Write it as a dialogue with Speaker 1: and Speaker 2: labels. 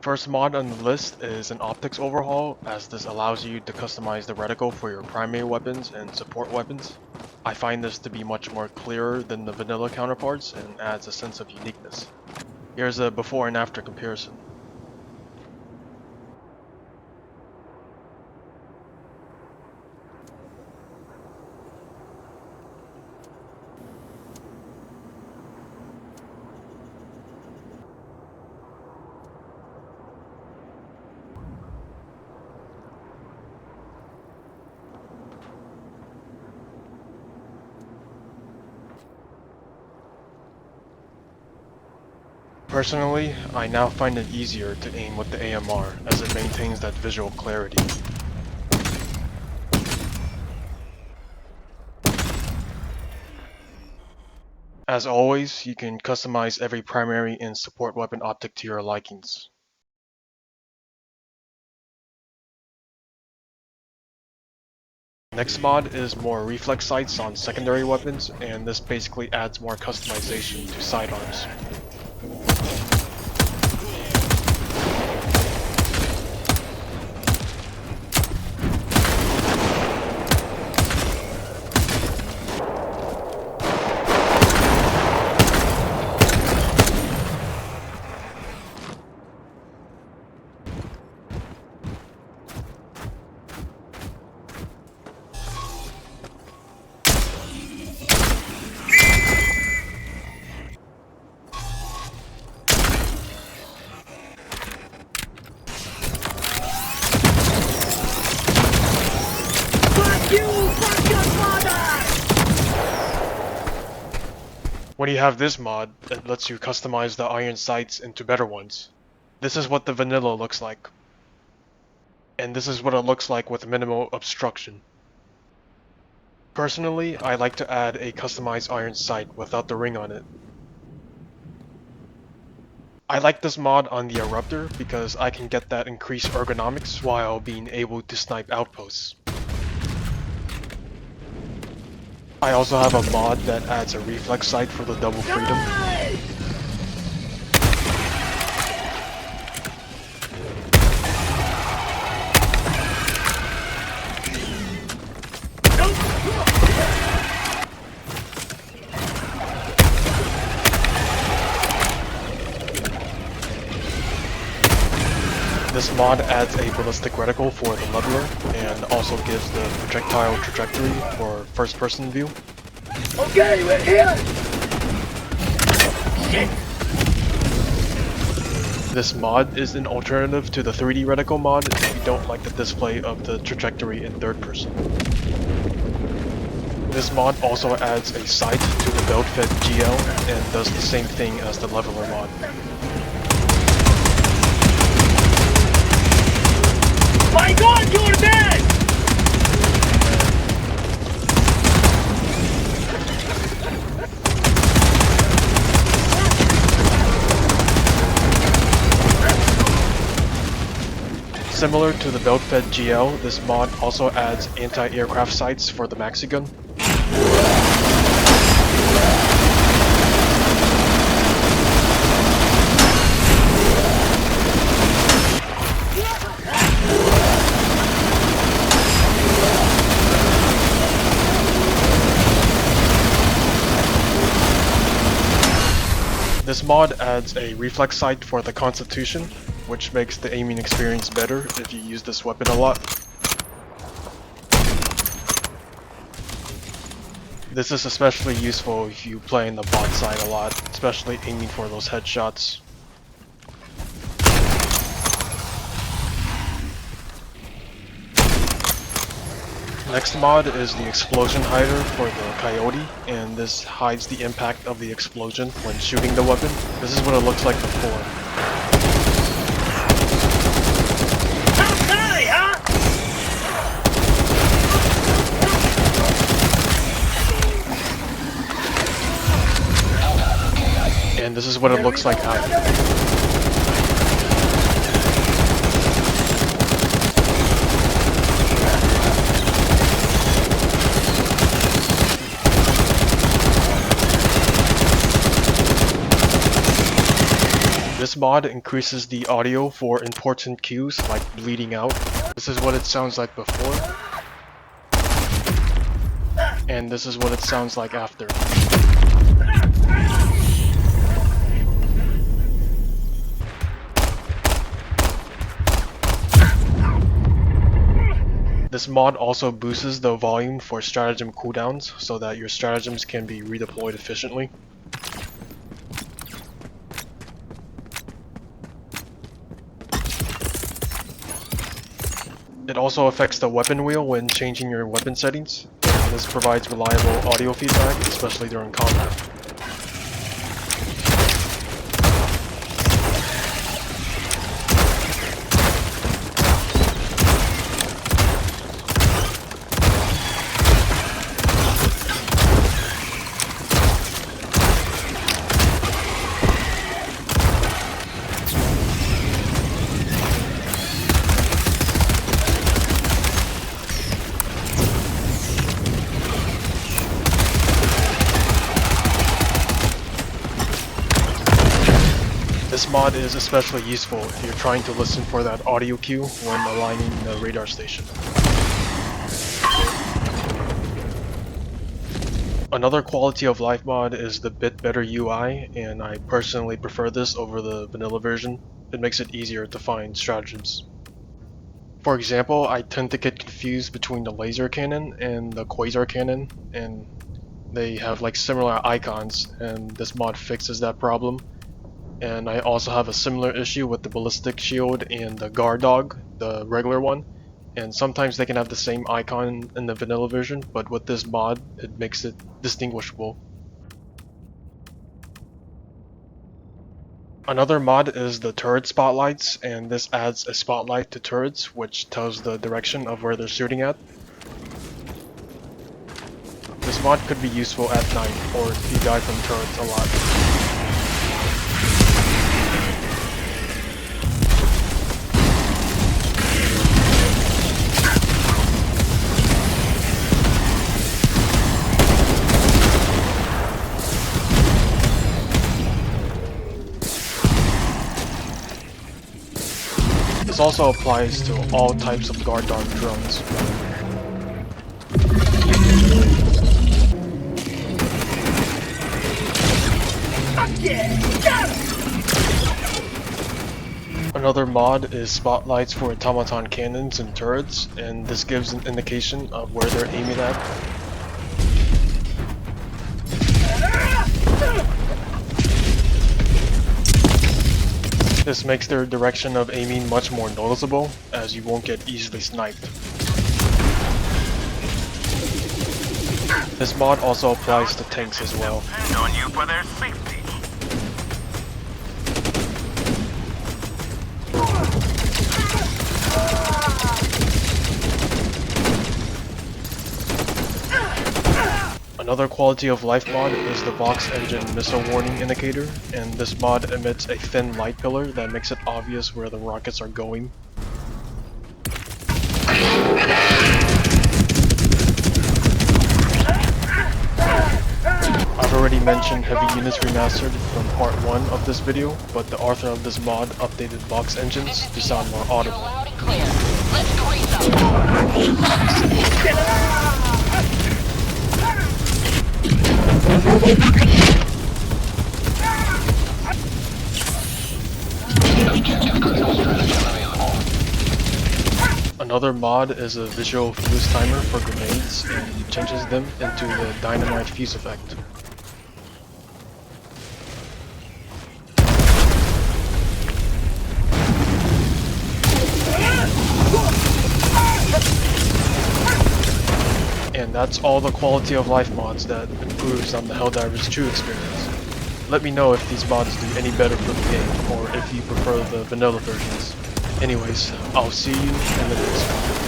Speaker 1: First mod on the list is an optics overhaul, as this allows you to customize the reticle for your primary weapons and support weapons. I find this to be much more clearer than the vanilla counterparts and adds a sense of uniqueness. Here's a before and after comparison. Personally, I now find it easier to aim with the AMR as it maintains that visual clarity. As always, you can customize every primary and support weapon optic to your likings. Next mod is more reflex sights on secondary weapons, and this basically adds more customization to sidearms. When you have this mod, it lets you customize the iron sights into better ones. This is what the vanilla looks like. And this is what it looks like with minimal obstruction. Personally, I like to add a customized iron sight without the ring on it. I like this mod on the Eruptor because I can get that increased ergonomics while being able to snipe outposts. I also have a mod that adds a reflex sight for the double freedom. This mod adds a ballistic reticle for the leveler, and also gives the projectile trajectory for first-person view.
Speaker 2: Okay, we're here! Shit!
Speaker 1: This mod is an alternative to the 3D reticle mod if you don't like the display of the trajectory in third person. This mod also adds a sight to the belt-fed GL and does the same thing as the leveler mod.
Speaker 2: My God, you're dead!
Speaker 1: Similar to the belt-fed GL, this mod also adds anti-aircraft sights for the Maxigun. This mod adds a reflex sight for the Constitution, which makes the aiming experience better if you use this weapon a lot. This is especially useful if you play in the bot side a lot, especially aiming for those headshots. Next mod is the explosion hider for the Coyote, and this hides the impact of the explosion when shooting the weapon. This is what it looks like before.
Speaker 2: Outside, huh?
Speaker 1: And this is what it looks like after. This mod increases the audio for important cues like bleeding out. This is what it sounds like before, and this is what it sounds like after. This mod also boosts the volume for stratagem cooldowns so that your stratagems can be redeployed efficiently. It also affects the weapon wheel when changing your weapon settings, and this provides reliable audio feedback, especially during combat. This mod is especially useful if you're trying to listen for that audio cue when aligning the radar station. Another quality of life mod is the bit better UI, and I personally prefer this over the vanilla version. It makes it easier to find stratagems. For example, I tend to get confused between the laser cannon and the quasar cannon, and they have like similar icons, and this mod fixes that problem. And I also have a similar issue with the ballistic shield and the guard dog, the regular one, and sometimes they can have the same icon in the vanilla version, but with this mod it makes it distinguishable. Another mod is the turret spotlights, and this adds a spotlight to turrets which tells the direction of where they're shooting at. This mod could be useful at night or if you die from turrets a lot. This also applies to all types of guard dog drones. Another mod is spotlights for automaton cannons and turrets, and this gives an indication of where they're aiming at. This makes their direction of aiming much more noticeable, as you won't get easily sniped. This mod also applies to tanks as well.
Speaker 3: Depend on you for their safety.
Speaker 1: Another quality of life mod is the Vox-Engine missile warning indicator, and this mod emits a thin light pillar that makes it obvious where the rockets are going. I've already mentioned Heavy Units Remastered from part 1 of this video, but the author of this mod updated Vox-Engines to sound more audible. Another mod is a visual fuse timer for grenades and changes them into the dynamite fuse effect. And that's all the quality of life mods that improves on the Helldivers 2 experience. Let me know if these mods do any better for the game, or if you prefer the vanilla versions. Anyways, I'll see you in the next one.